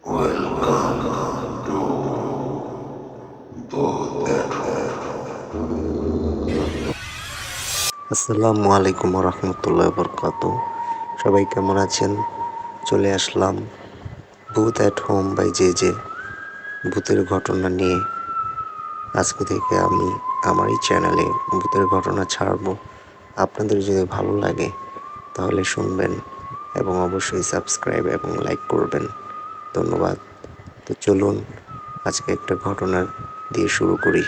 Welcome to Both at আসসালামু আলাইকুম রহমতুল্লাহ বরকাত। সবাই কেমন আছেন? চলে আসলাম ভূত অ্যাট হোম বাই জে ভূতের ঘটনা নিয়ে। আজকে থেকে আমি আমার এই চ্যানেলে ভূতের ঘটনা ছাড়বো। আপনাদের যদি ভালো লাগে তাহলে শুনবেন এবং অবশ্যই সাবস্ক্রাইব এবং লাইক করবেন। ধন্যবাদ। তো চলুন আজকে একটা ঘটনা দিয়ে শুরু করি,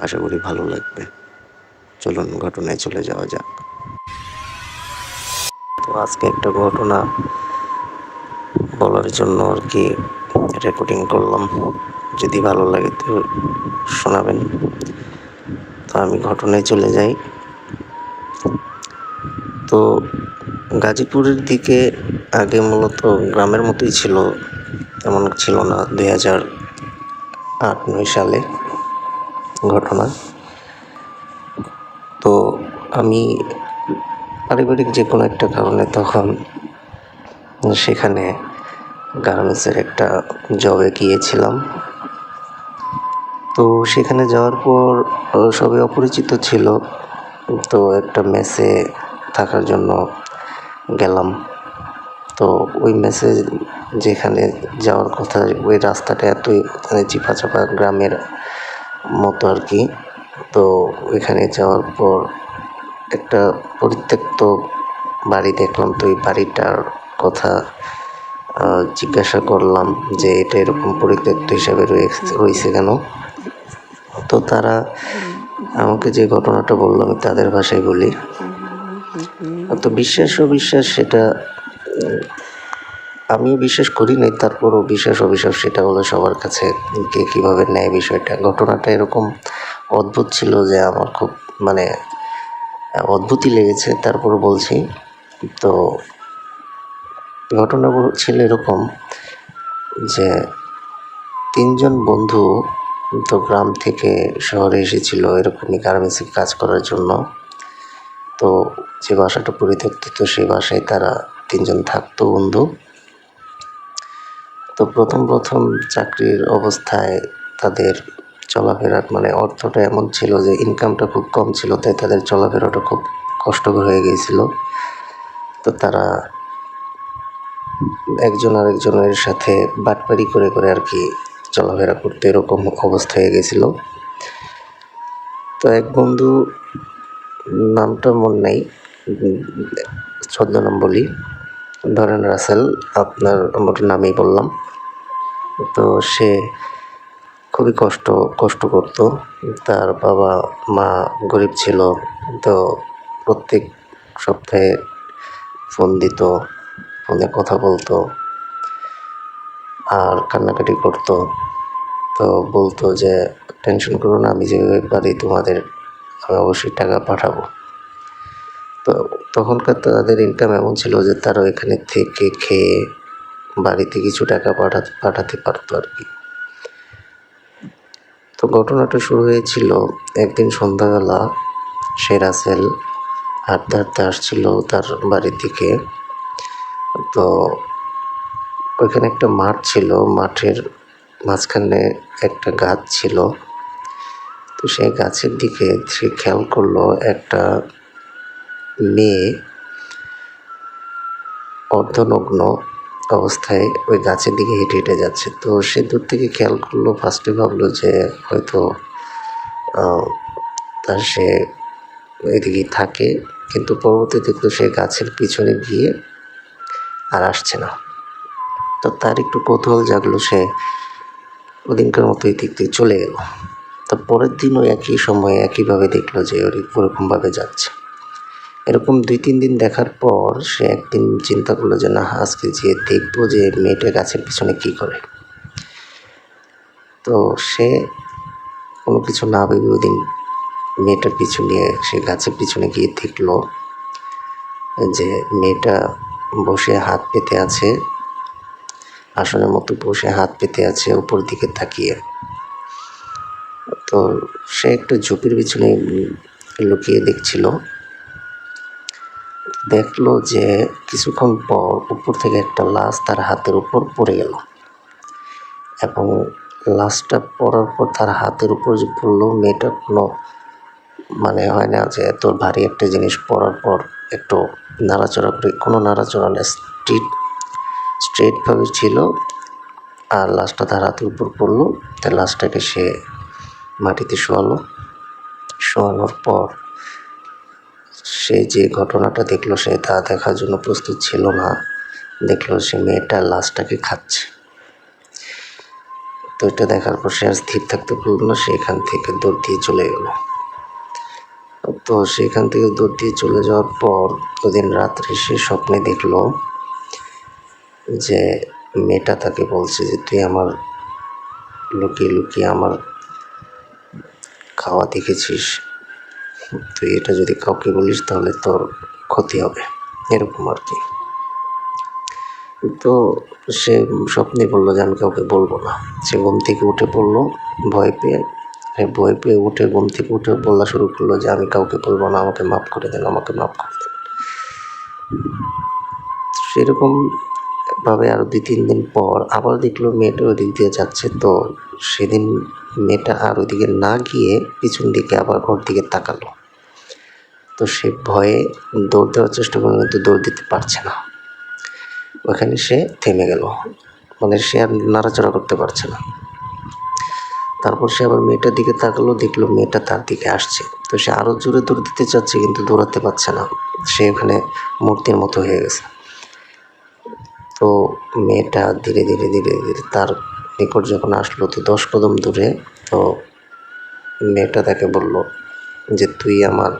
আশা করি ভালো লাগবে। চলুন ঘটনায় চলে যাওয়া যাক। তো আজকে একটা ঘটনা বলার জন্য আর কি রেকর্ডিং করলাম, যদি ভালো লাগে তো শোনাবেন। তো আমি ঘটনায় চলে যাই। তো গাজীপুরের দিকে আগে মূলত গ্রামের মতোই ছিল, তেমন ছিল না। 2008-9 সালে ঘটনা। তো আমি পারিবারিক যে কোনো একটা কারণে তখন সেখানে গার্মেন্টসের একটা জবে গিয়েছিলাম। তো সেখানে যাওয়ার পর সবাই অপরিচিত ছিল। তো একটা মেসে থাকার জন্য গেলাম। তো ওই মেসে যেখানে যাওয়ার কথা, ওই রাস্তাটা এতই চিপাচাপা গ্রামের মতো আর কি। তো ওইখানে যাওয়ার পর একটা পরিত্যক্ত বাড়ি দেখলাম। তো এই বাড়িটার কথা জিজ্ঞাসা করলাম যে এটা এরকম পরিত্যক্ত হিসাবে রয়েছে কেন। তো তারা আমাকে যে ঘটনাটা বললো আমি তাদের ভাষায় বলি। তো বিশ্বাস অবিশ্বাস সেটা আমিও বিশ্বাস করি নাই, তারপরও বিশ্বাস অবিশ্বাস সেটা হলো সবার কাছে কে কীভাবে নেয় বিষয়টা। ঘটনাটা এরকম অদ্ভুত ছিল যে আমার খুব অদ্ভুতই লেগেছে, তারপর বলছি। তো ঘটনা ছিল এরকম যে 3জন বন্ধু তো গ্রাম থেকে শহরে এসেছিল এরকমই গার্মেন্টসে কাজ করার জন্য। তো যে বাসাটা পরিত্যক্ত, তো সেই বাসায় তারা 3জন থাকতো বন্ধু। তো প্রথম চাকরির অবস্থায় তাদের চলাফেরার অর্থটা এমন ছিল যে ইনকামটা খুব কম ছিল, তাই তাদের চলাফেরাটা খুব কষ্টকর হয়ে গিয়েছিল। তো তারা একজন আরেকজনের সাথে বাটপারি করে করে আর কি চলাফেরা করতে, এরকম অবস্থা হয়ে গেছিল। তো এক বন্ধু, নামটা মনে নেই, ছদ্মনাম বলি, ধরেন রাসেল, আপনার আমার নামেই বললাম। তো সে খুবই কষ্ট করতো। তার বাবা মা গরিব ছিল। তো প্রত্যেক সপ্তাহে ফোন দিত, ফোনে কথা বলতো আর কান্নাকাটি করতো। তো বলতো যে টেনশন করো না, আমি যেভাবে পারি আমি অবশ্যই টাকা পাঠাবো। তো তখনকার তাদের ইনকাম এমন ছিল যে তারা এখানে থেকে খেয়ে বাড়িতে কিছু টাকা পাঠাতে পারতো আর কি। তো ঘটনাটা শুরু হয়েছিল একদিন সন্ধ্যাবেলা। সে রাসেল হাঁটতে হাঁটতে আসছিল তার বাড়ির দিকে। তো ওইখানে একটা মাঠ ছিল, মাঠের মাঝখানে একটা গাছ ছিল। তো সেই গাছের দিকে সে খেয়াল করলো একটা মেয়ে অর্ধনগ্ন অবস্থায় ওই গাছের দিকে হেঁটে হেঁটে যাচ্ছে। তো সে দূর থেকে খেয়াল করলো, ফার্স্টে ভাবলো যে হয়তো সে এদিকেই থাকে, কিন্তু পরবর্তী দেখলো সে গাছের পিছনে গিয়ে আর আসছে না। তো তার একটু কৌতূহল জাগলো, সে ওদিনকার মতো এই দিক দিয়ে চলে গেল। তো পরের দিনও একই সময়ে একইভাবে দেখলো যে ওরকমভাবে যাচ্ছে। এরকম 2-3 দিন দেখার পর সে একদিন চিন্তা করলো যে না, আজকে যেয়ে দেখবো যে মেয়েটা গাছের পিছনে কী করে। তো সে কোনো কিছু না ভেবে ওই দিন মেয়েটার পিছু নিয়ে সে গাছের পিছনে গিয়ে দেখলো যে মেয়েটা বসে হাত পেতে আছে, আসনের মতো বসে হাত পেতে আছে উপর দিকে তাকিয়ে। তো সে একটা ঝোপের পিছনে লুকিয়ে দেখছিল। দেখলো যে কিছুক্ষণ পর উপর থেকে একটা লাশ তার হাতের উপর পড়ে গেল। এবং লাশটা পড়ার পর তার হাতের উপর যে পড়লো, মেয়েটা কোনো মানে হয় না যে এত ভারী একটা জিনিস পড়ার পর একটু নাড়াচড়া করে, কোনো নাড়াচড়া না, স্ট্রেটভাবে ছিল। আর লাশটা তার হাতের উপর পড়লো, তাই লাশটাকে সে মাটিতে শোয়ানোর পর সে যে ঘটনাটা দেখলো, সে তা দেখার জন্য প্রস্তুত ছিল না। দেখলো সে মেয়েটা লাশটাকে খাচ্ছে। তো এটা দেখার পর সে আর স্থির থাকতে পারল না, সে এখান থেকে দৌড় দিয়ে চলে গেল। তো সেখান থেকে দৌড় দিয়ে চলে যাওয়ার পর ওদিন রাত্রে সে স্বপ্নে দেখলো যে মেয়েটা তাকে বলছে যে তুই আমার লুকিয়ে লুকিয়ে আমার খাওয়া দেখেছিস, তুই এটা যদি কাউকে বলিস তাহলে তোর ক্ষতি হবে, এরকম আর কি। তো সে স্বপ্নে বললো যে আমি কাউকে বলবো না। সে ঘুম থেকে উঠে পড়লো ভয় পেয়ে উঠে ঘুম থেকে উঠে বলা শুরু করলো যে আমি কাউকে বলবো না, আমাকে মাফ করে দেন, আমাকে মাফ করে দেন। সেরকম ভাবে আরো 2-3 দিন পর আবার দেখলো মেয়েটা ওই দিক দিয়ে যাচ্ছে। তো সেদিন মেয়েটা আর ওইদিকে না গিয়ে পিছন দিকে আবার ওর দিকে তাকালো। তো সে ভয়ে দৌড় দেওয়ার চেষ্টা করলো, কিন্তু দৌড় দিতে পারছে না। ওখানে সে থেমে গেল, মানে সে আর নাড়াচাড়া করতে পারছে না। তারপর সে আবার মেয়েটার দিকে তাকালো, দেখলো মেয়েটা তার দিকে আসছে। তো সে আরো জোরে দৌড় দিতে চাচ্ছে, কিন্তু দৌড়াতে পারছে না, সে ওখানে মূর্তির মতো হয়ে গেছে। তো মেয়েটা ধীরে ধীরে তার নিকট যখন আসলো, তো 10 কদম দূরে, তো মেয়েটা তাকে বলল যে তুই আমার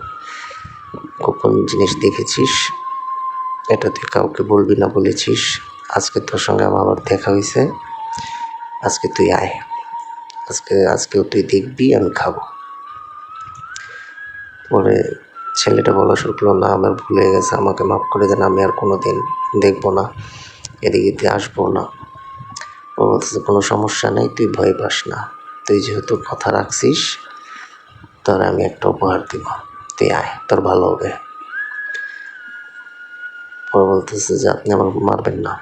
গোপন জিনিস দেখেছিস, এটা তুই কাউকে বলবি না বলেছিস, আজকে তোর সঙ্গে আমার আবার দেখা হয়েছে, আজকে তুই আয়, আজকেও তুই দেখবি আমি খাবো। পরে ছেলেটা বলা শুরু করলো, না আমার ভুল হয়ে গেছে, আমাকে মাফ করে দেন, আমি আর কোনো দিন দেখবো না, এদিকে আসবো না। ও বলতেছে কোনো সমস্যা নেই, তুই ভয় পাস না, তুই যেহেতু কথা রাখছিস তোর আমি একটা উপহার দিব, তুই আয়, তোর ভালো হবে। পরে বলতেছে যে আপনি আমার মারবেন না,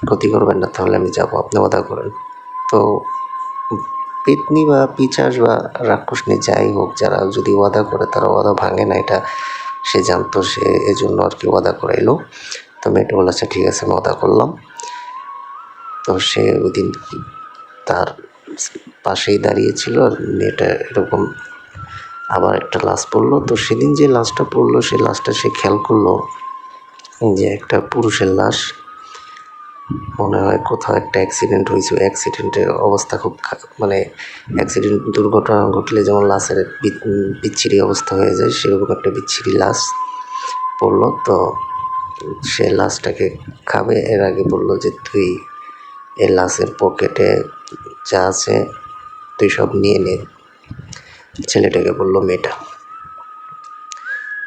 ক্ষতি করবেন না, তাহলে আমি যাবো, আপনি ওয়াদা করেন। তো পেতনি বা পিশাচ বা রাক্ষসনী যাই হোক, যারা যদি ওয়াদা করে তারা ওয়াদা ভাঙে না, এটা সে জানতো, সে এজন্য আর কি ওয়াদা করাইলো। তো মেয়েটা বলেছে ঠিক আছে আমি ওয়াদা করলাম। তো সে ওই দিন তার পাশেই দাঁড়িয়েছিল, আর মেয়েটা এরকম আবার একটা লাশ পড়লো। তো সেদিন যে লাশটা পড়লো, সেই লাশটা সে খেয়াল করলো যে একটা পুরুষের লাশ, মনে হয় কোথাও একটা অ্যাক্সিডেন্ট হয়েছে। অ্যাক্সিডেন্টের অবস্থা খুব মানে অ্যাক্সিডেন্ট দুর্ঘটনা ঘটলে যেমন লাশের বিচ্ছিরি অবস্থা হয়ে যায়, সেরকম একটা বিচ্ছিরি লাশ পড়লো। তো সে লাশটাকে খাবে এর আগে বললো যে তুই এই লাশের পকেটে যা আছে তুই সব নিয়ে নে, ছেলেটাকে বললো মেয়েটা।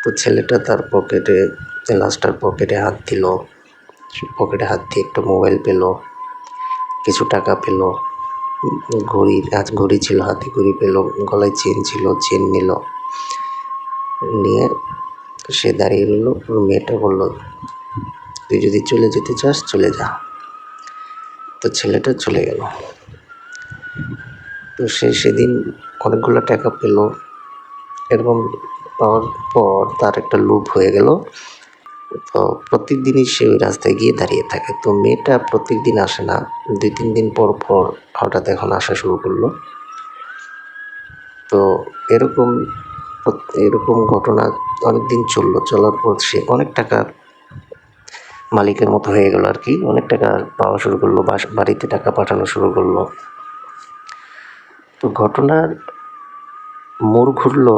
তো ছেলেটা তার পকেটে, লাশটার পকেটে হাত দিল, পকেটে হাত দিয়ে একটা মোবাইল পেল, কিছু টাকা পেল, ঘড়ি ছিল, হাতে ঘড়ি পেল, গলায় চেন ছিল, চেন নিল, নিয়ে সে দাঁড়িয়ে রইল। মেয়েটা বলল তুই যদি চলে যেতে চাস চলে যা। তো ছেলেটা চলে গেল। তো সে সেদিন অনেকগুলো টাকা পেল। এরকম পাওয়ার পর তার একটা লোভ হয়ে গেল। তো প্রত্যেকদিনই সে ওই রাস্তায় গিয়ে দাঁড়িয়ে থাকে। তো মেয়েটা প্রত্যেকদিন আসে না, 2-3 দিন পর পর হঠাৎ এখন আসা শুরু করলো। তো এরকম এরকম ঘটনা অনেকদিন চললো। চলার পর সে অনেক টাকার মালিকের মতো হয়ে গেল আর কি, অনেক টাকা পাওয়া শুরু করলো, বাড়িতে টাকা পাঠানো শুরু করলো। তো ঘটনার মোড় ঘুরলো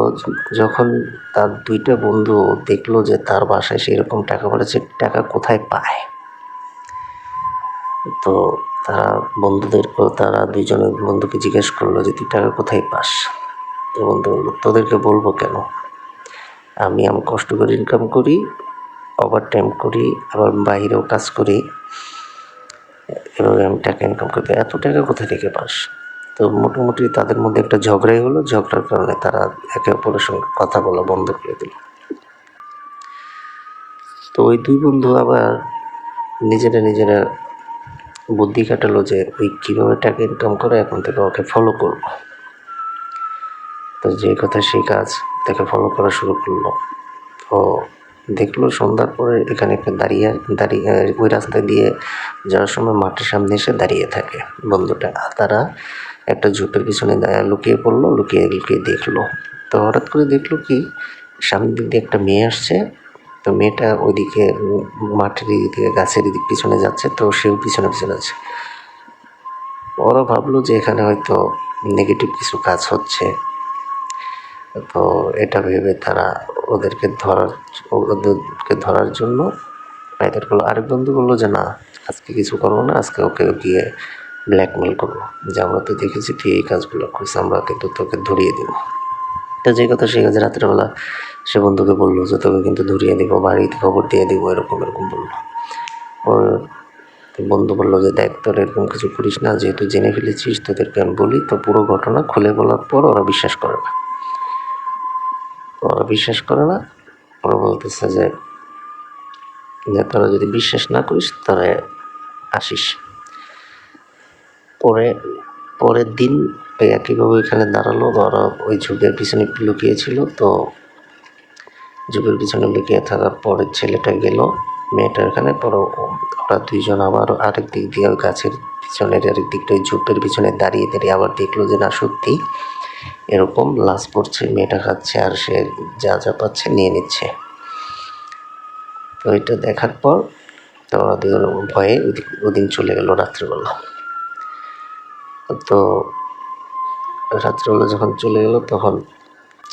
যখন তার 2টা বন্ধু দেখলো যে তার বাসায় সেরকম টাকা পাঠাচ্ছে, টাকা কোথায় পায়। তো তারা 2জনের বন্ধুকে জিজ্ঞেস করলো যে তুই টাকা কোথায় পাস। তো বন্ধু বললো তোদেরকে বলবো কেন, আমি কষ্ট করে ইনকাম করি, ওভার টাইম করি, আবার বাইরেও কাজ করি, এভাবে আমি টাকা ইনকাম করি, এত টাকা কোথা থেকে পাস। তো মোটামুটি তাদের মধ্যে একটা ঝগড়াই হলো, ঝগড়ার কারণে তারা একে অপরের সঙ্গে কথা বলা বন্ধ করে দিল। তো ওই 2 বন্ধু আবার নিজেরা বুদ্ধি খাটালো যে ওই কীভাবে টাকা ইনকাম করে এখন থেকে ওকে ফলো করবো। তো যে কথা সেই কাজ, তাকে ফলো করা শুরু করলো। তো দেখলো সন্ধ্যার পরে এখানে একটা দাঁড়িয়ে দাঁড়িয়ে ওই রাস্তা দিয়ে যাওয়ার সময় মাঠের সামনে এসে দাঁড়িয়ে থাকে বন্ধুটা। তারা একটা ঝোপের পিছনে লুকিয়ে পড়লো, লুকিয়ে লুকিয়ে দেখলো। তো হঠাৎ করে দেখলো কি সামনের দিক দিয়ে একটা মেয়ে আসছে। তো মেয়েটা ওইদিকে মাঠের দিকে গাছের দিক পিছনে যাচ্ছে, তো সেও পিছনে পিছনে আছে। ওরা ভাবলো যে এখানে হয়তো নেগেটিভ কিছু কাজ হচ্ছে। তো এটা ভেবে তারা ওদেরকে ধরার জন্য বাইরে করলো। আরেক বন্ধু বললো যে না, আজকে কিছু করবো না, আজকে ওকে গিয়ে ব্ল্যাকমেল করবো যে আমরা তো দেখেছি তুই এই কাজগুলো করছিস, আমরা কিন্তু তোকে ধরিয়ে দিব। তো যে কথা সেই কাজে রাত্রেবেলা সে বন্ধুকে বললো যে তোকে কিন্তু ধরিয়ে দিব, বাড়িতে খবর দিয়ে দিব, এরকম এরকম বললো। ওর বন্ধু বললো যে দেখ তোর এরকম কিছু করিস না, যেহেতু জেনে ফেলেছিস তোদেরকে আমি বলি। তো পুরো ঘটনা খুলে বলার পর ওরা বিশ্বাস করে না। ওরা বলতেছে যে তোরা যদি বিশ্বাস না করিস তাহলে আসিস। পরের দিন একইভাবে ওইখানে দাঁড়ালো। ওরা ওই ঝোপের পিছনে লুকিয়েছিল। তো ঝোপের পিছনে লুকিয়ে থাকার পরে ছেলেটা গেল মেয়েটার এখানে। পরে ওরা দুইজন আবার আরেক দিক দিয়ে ওই গাছের পিছনের আরেক দিকটা ওই ঝোপের পিছনে দাঁড়িয়ে দাঁড়িয়ে আবার দেখলো যে না সত্যি এরকম লাশ পড়ছে, মেয়েটা খাচ্ছে আর সে যা যা পাচ্ছে নিয়ে নিচ্ছে। তো এটা দেখার পর তো ওরা দুজন ভয়ে ওদিন চলে গেল রাত্রেবেলা। তো রাত্রেবেলা যখন চলে গেল তখন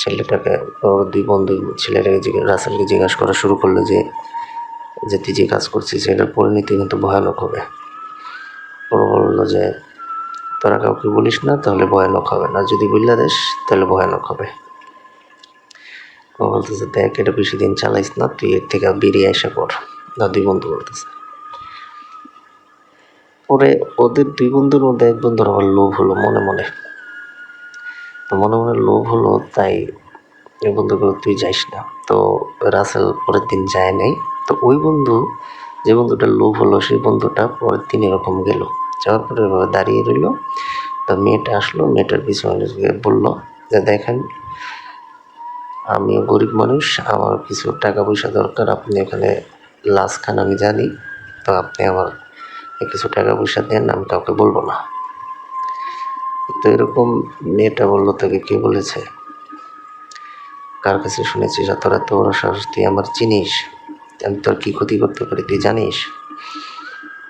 ছেলেটাকে ওর দুই বন্ধু ছেলেটাকে রাসেলকে জিজ্ঞাসা করা শুরু করলো যে তুই যে কাজ করছিস সেটার পরিণতি কিন্তু ভয়ানক হবে। ওরা বললো যে তোরা কাউকে বলিস না, তাহলে ভয়ানক হবে না, যদি বললা দেশ তাহলে ভয়ানক হবে। ও বলতেছে দেখ এটা বেশি দিন চালাইস না, তুই এর থেকে বেরিয়ে আসা পর। দুই বন্ধু বলতেছে। পরে ওদের দুই বন্ধুর মধ্যে এক বন্ধুর আবার লোভ হলো মনে মনে। তো মনে মনে লোভ হলো, তাই এই বন্ধু বলল তুই যাইস না। তো রাসেল পরের দিন যায় নাই। তো ওই বন্ধু যে বন্ধুটার লোভ হলো সেই বন্ধুটা পরের দিন এরকম গেল, যাওয়ার পরে এভাবে দাঁড়িয়ে রইল। তো মেয়েটা আসলো, মেয়েটার পিছনে বললো যে দেখেন আমিও গরিব মানুষ, আমার কিছু টাকা পয়সা দরকার, আপনি এখানে লাশ খান আমি জানি, তো আপনি আমার কিছু টাকা পয়সা দেন, আমি কাউকে বলবো না। তো এরকম মেয়েটা বললো তোকে কে বলেছে, কার কাছে শুনেছিস, তোরা তো ওরা সাহস, তুই আমার চিনিস, আমি তোর কী ক্ষতি করতে পারি তুই জানিস?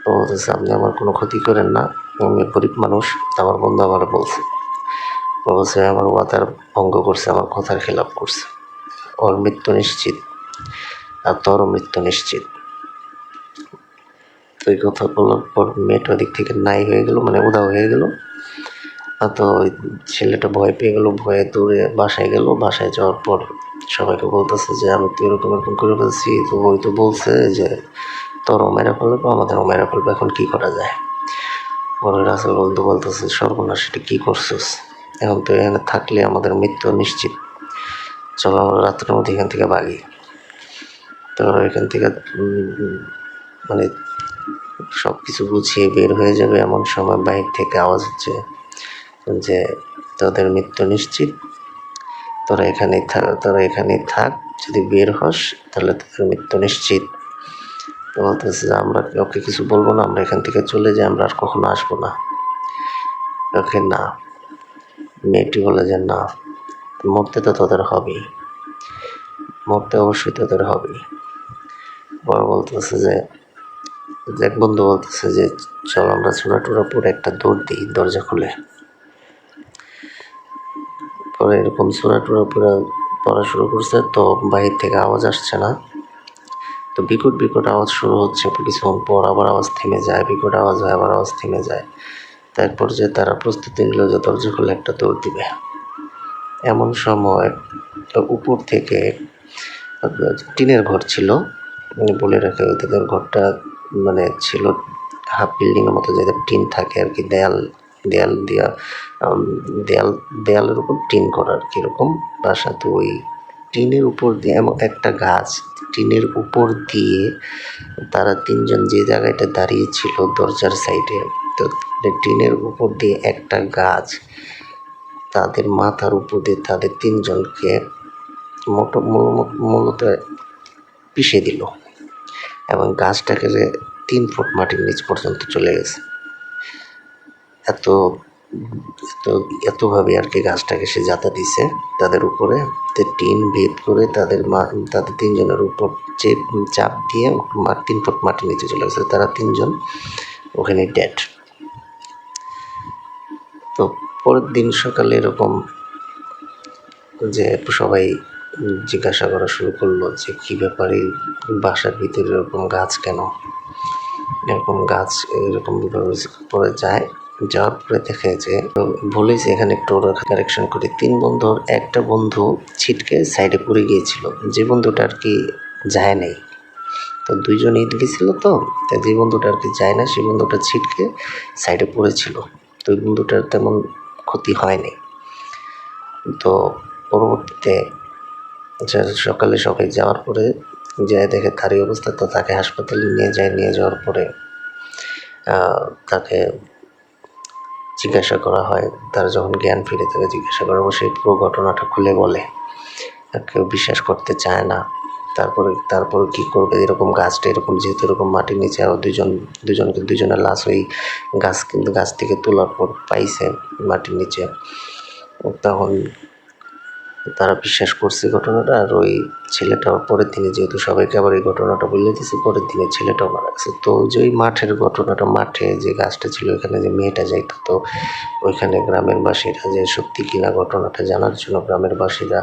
তো বলতেছে আপনি আমার কোনো ক্ষতি করেন না, আমি গরিব মানুষ, আমার বন্ধু আমার বলছে আমার ওয়াদার ভঙ্গ করছে, আমার কথার খেলাপ করছে, ওর মৃত্যু নিশ্চিত আর তোরও মৃত্যু নিশ্চিত। তো এই কথা বলার পর মেয়েটা দিক থেকে নাই হয়ে গেল, মানে উধাও হয়ে গেল। তো ওই ছেলেটা ভয় পেয়ে গেল, ভয়ে দৌড়ে বাসায় গেল। বাসায় যাওয়ার পর সবাইকে বলতেছে যে আমি তো এরকম এরকম করে ফেলছি। তো ওই তো বলছে যে তোরও মেরে ফেলবে আমাদেরও মেরে ফেলবে, এখন কী করা যায়? পরে রাসেল বন্ধু বলতেছে সর্বনাশ, এটা কী করছিস? এখন তো এখানে থাকলে আমাদের মৃত্যু নিশ্চিত, চলো আমরা রাত্রের মধ্যে এখান থেকে ভাগি। তো এখান থেকে মানে সব কিছু গুছিয়ে বের হয়ে যাবে এমন সময় বাইরে থেকে আওয়াজ হচ্ছে যে তোদের মৃত্যু নিশ্চিত, তোরা এখানেই থাক, যদি বের হস তাহলে তোদের মৃত্যু নিশ্চিত। তো বলতেছে যে আমরা ওকে কিছু বলবো না, আমরা এখান থেকে চলে যাই, আমরা আর কখনো আসবো না। ওকে না, মেয়েটি বলে যে না, মরতে তো তোদের হবেই, মরতে অবশ্যই তোদের হবেই। বড় বলতেছে যে এক বন্ধু বলতেছে যে চল আমরা চূড়া টুড়া পরে একটা দৌড় দিই দরজা খুলে। পরে এরকম চূড়া টুড়া পড়া শুরু করছে, তো বাহির থেকে আওয়াজ আসছে না। তো বিকট বিকট আওয়াজ শুরু হচ্ছে, কিছুক্ষণ পর আবার আওয়াজ থেমে যায়, বিকট আওয়াজ হয়, আবার আওয়াজ থেমে যায়। তারপর যে তারা প্রস্তুতি নিল যে দরজা খুলে একটা দৌড় দিবে। এমন সময় উপর থেকে টিনের ঘর ছিল, বলে রাখে ওদের ঘরটা মানে ছিল হাফ বিল্ডিংয়ের মতো, যাদের টিন থাকে আর কি, দেয়াল দিয়া দেয়ালের উপর টিন করা আর কি, এরকম বাসা। তো ওই টিনের উপর দিয়ে এমন একটা গাছ টিনের উপর দিয়ে তারা তিনজন যে জায়গাটা দাঁড়িয়ে ছিল দরজার সাইডে, তো টিনের উপর দিয়ে একটা গাছ তাদের মাথার উপর দিয়ে তাদের তিনজনকে মূলত পিষে দিল এবং গাছটাকে 3 ফুট মাটির নিচ পর্যন্ত চলে গেছে। এত এত এতভাবে আর কি গাছটাকে সে যাতা দিছে তাদের উপরে। টিন ভেদ করে তাদের তিনজনের উপর চাপ দিয়ে 3 ফুট মাটির নিচে চলে গেছে। তারা তিনজন ওখানে ডেড। তো পরের দিন সকালে এরকম যে সবাই জিজ্ঞাসা করা শুরু করলো যে কী ব্যাপারে বাসার ভিতরে এরকম গাছ কেন, এরকম গাছ এরকম পরে যাওয়ার পরে দেখে যে বলেছে এখানে একটু কারেকশন করে 3 বন্ধুর একটা বন্ধু ছিটকে সাইডে পড়ে গিয়েছিল, যে বন্ধুটা আর কি যায় নাই। তো 2জন ইট গেছিল, তো যে বন্ধুটা আর কি যায় না সেই বন্ধুটা ছিটকে সাইডে পড়েছিল। তো ওই বন্ধুটার তেমন ক্ষতি হয়নি। তো পরবর্তীতে সকালে সবাই যাওয়ার পরে যায় দেখে তারই অবস্থা। তো তাকে হাসপাতালে নিয়ে যাওয়ার পরে তাকে জিজ্ঞাসা করা হয়। তার যখন জ্ঞান ফিরে তাকে জিজ্ঞাসা করা হয়, সেই পুরো ঘটনাটা খুলে বলে। কেউ বিশ্বাস করতে চায় না। তারপরে কি করবে, এরকম গাছটা এরকম যেহেতু এরকম মাটির নিচে আরও দুজনের লাশ ওই গাছ থেকে তোলার পর পাইছে মাটির নিচে, তখন তারা বিশ্বাস করছে ঘটনাটা। আর ওই ছেলেটাও পরের দিনে যেহেতু সবাইকে আবার এই ঘটনাটা বলে দিয়েছে, পরের দিনে ছেলেটাও মারা গেছে। তো যে ওই মাঠের ঘটনাটা, মাঠে যে গাছটা ছিল এখানে যে মেয়েটা যাইতো, তো ওইখানে গ্রামের বাসীরা যে সত্যি কিনা ঘটনাটা জানার জন্য গ্রামের বাসীরা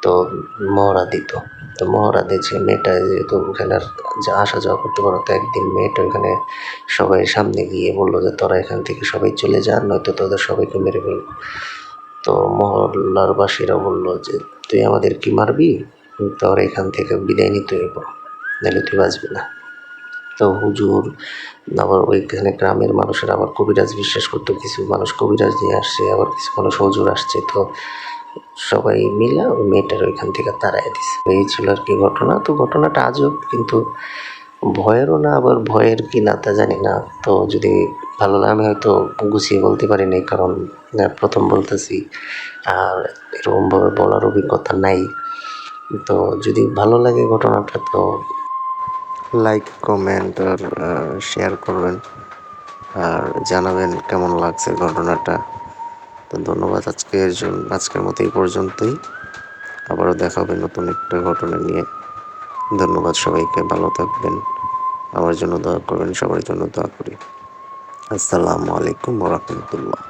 তো মহড়া দিত। তো মহড়া দিয়েছে মেয়েটা যেহেতু ওখানে আর আসা যাওয়া করতে পারো, তো একদিন মেয়েটা ওখানে সবাই সামনে গিয়ে বললো যে তোরা এখান থেকে সবাই চলে যান, নয়তো তোদের সবাইকে মেরে ফেলবো। তো মহল্লার বাসীরা বললো যে তুই আমাদের কি মারবি, তোর এখান থেকে বিদায় নিতে হইব, নাহলে তুই বাঁচবি না। তো হুজুর আবার ওইখানে গ্রামের মানুষের আবার কবিরাজ বিশ্বাস করতো, কিছু মানুষ কবিরাজ নিয়ে আসছে, আবার কিছু মানুষ হুজুর আসছে। তো সবাই মিলে ওই মেয়েটার ওইখান থেকে তাড়াই দিছে। এই ছিল আর কি ঘটনা। তো ঘটনাটা আজব, কিন্তু ভয়েরও না, আবার ভয়ের কি না তা জানি না। তো যদি ভালো লাগে, আমি হয়তো গুছিয়ে বলতে পারিনি কারণ প্রথম বলতেছি আর এরকমভাবে বলার অভিজ্ঞতা নাই। তো যদি ভালো লাগে ঘটনাটা তো লাইক, কমেন্ট আর শেয়ার করবেন আর জানাবেন কেমন লাগছে ঘটনাটা। তো ধন্যবাদ আজকের মতো এই পর্যন্তই। আবারও দেখা হবে নতুন একটা ঘটনা নিয়ে। ধন্যবাদ সবাইকে, ভালো থাকবেন, আমার জন্য দোয়া করবেন, সবার জন্য দোয়া করি। আসসালামু আলাইকুম ওয়া রাহমাতুল্লাহ।